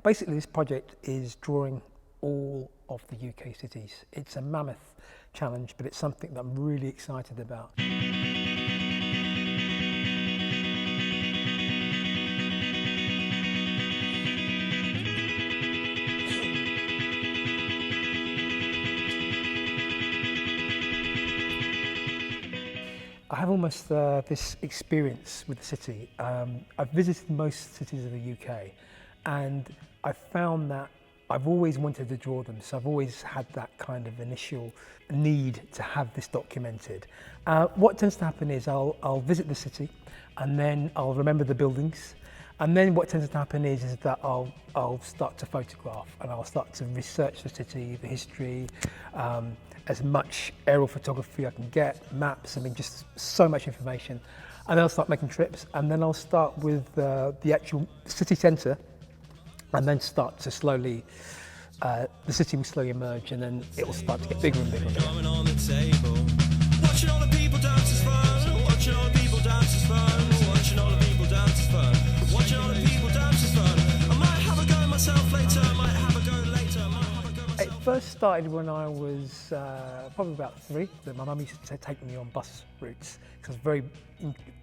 Basically, this project is drawing all of the UK cities. It's a mammoth challenge, but it's something that I'm really excited about. I have almost this experience with the city. I've visited most cities of the UK, and I've found that I've always wanted to draw them, so I've always had that kind of initial need to have this documented. What tends to happen is I'll visit the city, and then I'll remember the buildings, and then what tends to happen is that I'll start to photograph, and I'll start to research the city, the history, as much aerial photography I can get, maps, I mean just so much information. And then I'll start making trips, and then I'll start with the actual city centre, and then start to slowly, the city will slowly emerge, and then it will start to get bigger and bigger. Watching all the people dance is fun. Watching all the people dance is fun. Watching all the people dance is fun. Watching all the people dance is fun. I might have a go myself later. I might have a go later. I might have a go myself. It first started when I was probably about 3. My mum used to take me on bus routes because I was very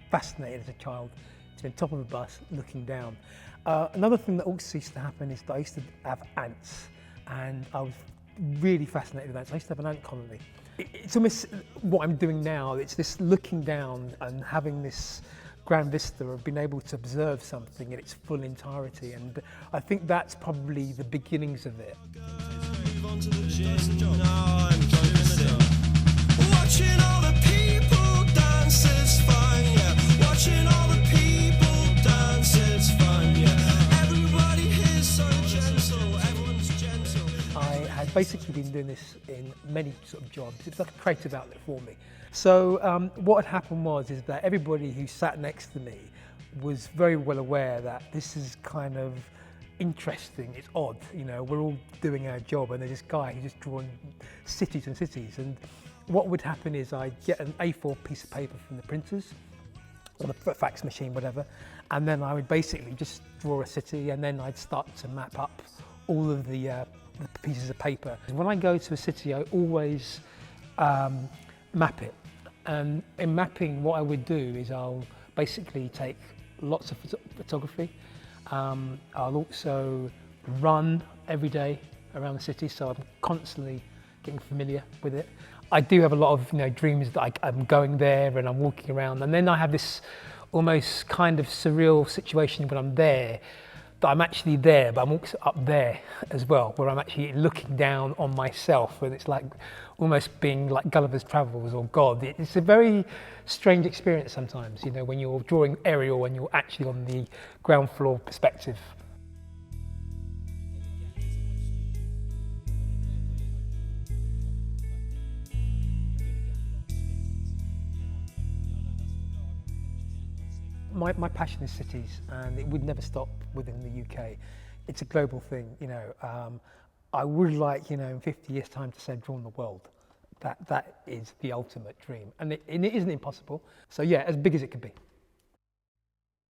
fascinated as a child to be on top of a bus looking down. Another thing that also used to happen is that I used to have ants, and I was really fascinated with ants. I used to have an ant colony. It's almost what I'm doing now. It's this looking down and having this grand vista of being able to observe something in its full entirety, and I think that's probably the beginnings of it. Watching all the people dance is fun, yeah. Watching all the people dance is fun, yeah. Everybody here's so gentle, everyone's gentle. I had basically been doing this in many sort of jobs. It's like a creative outlet for me. So what had happened is that everybody who sat next to me was very well aware that this is kind of interesting, it's odd, you know, we're all doing our job, and there's this guy who's just drawing cities and cities. And what would happen is I'd get an A4 piece of paper from the printers, or the fax machine, whatever, and then I would basically just draw a city, and then I'd start to map up all of the pieces of paper. When I go to a city, I always map it. And in mapping, what I would do is I'll basically take lots of photography. I'll also run every day around the city, so I'm constantly getting familiar with it. I do have a lot of dreams that I'm going there and I'm walking around, and then I have this almost kind of surreal situation when I'm there, that I'm actually there, but I'm also up there as well, where I'm actually looking down on myself, and it's like almost being like Gulliver's Travels or God. It's a very strange experience sometimes, you know, when you're drawing aerial when you're actually on the ground floor perspective. My passion is cities, and it would never stop within the UK. It's a global thing, you know. I would like, you know, in 50 years' time to say I've drawn the world. That is the ultimate dream, and it isn't impossible. So yeah, as big as it could be.